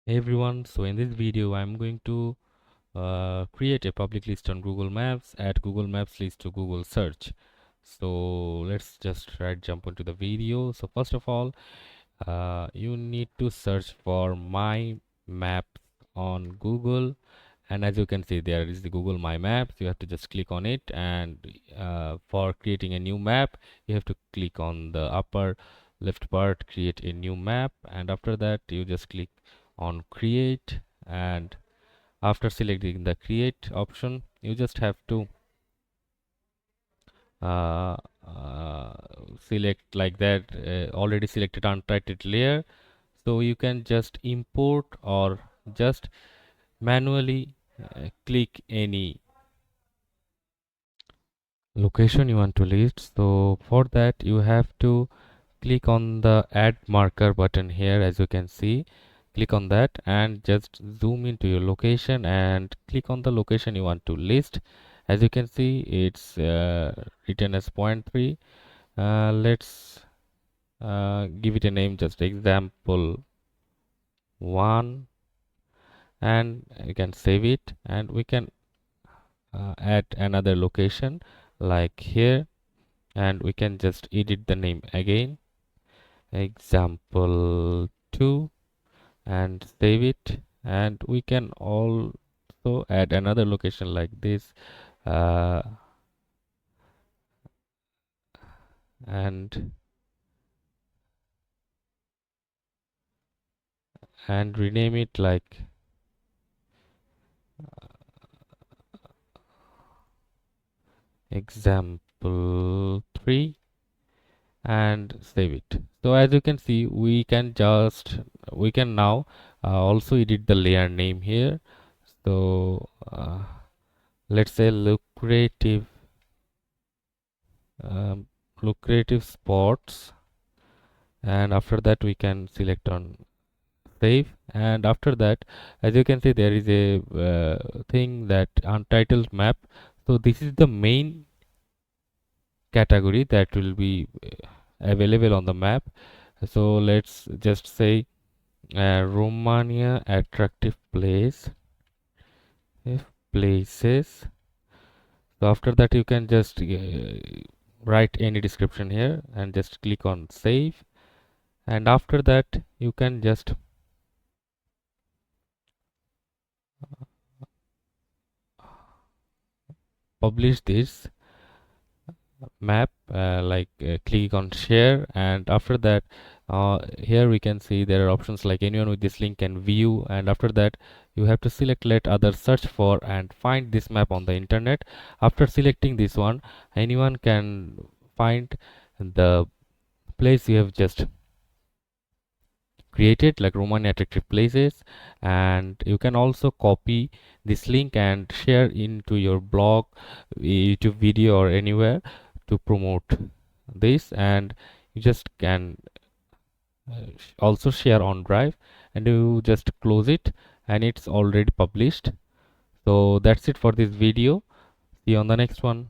Hey everyone, so in this video I'm going to create a public list on Google Maps, add Google Maps list to Google search. So let's just jump into the video. So first of all, you need to search for my maps on Google, and as you can see there is the Google My Maps. You have to just click on it, and for creating a new map you have to click on the upper left part, create a new map, and after that you just click on create, and after selecting the create option you just have to uh, uh, select like that already selected untitled layer, so you can just import or just manually click any location you want to list. So for that you have to click on the add marker button here. As you can see, click on that and just zoom into your location and click on the location you want to list. As you can see, it's written as point 3. Let's give it a name, just example 1, and you can save it, and we can add another location like here, and we can just edit the name again, example 2, and save it. And we can also add another location like this, uh, and rename it like example 3 and save it. So as you can see, we can now also edit the layer name here. So let's say um, lucrative spots, and after that we can select on save. And after that, as you can see, there is a thing that untitled map. So this is the main category that will be available on the map. So let's just say Romania attractive place, if places. So after that you can just write any description here and just click on save, and after that you can just publish this map, click on share, and after that here we can see there are options like anyone with this link can view, and after that you have to select let others search for and find this map on the internet. After selecting this one, anyone can find the place you have just created, like Romania attractive places, and you can also copy this link and share into your blog, YouTube video, or anywhere to promote this. And you just can also share on Drive, and you just close it, and it's already published. So that's it for this video. See you on the next one.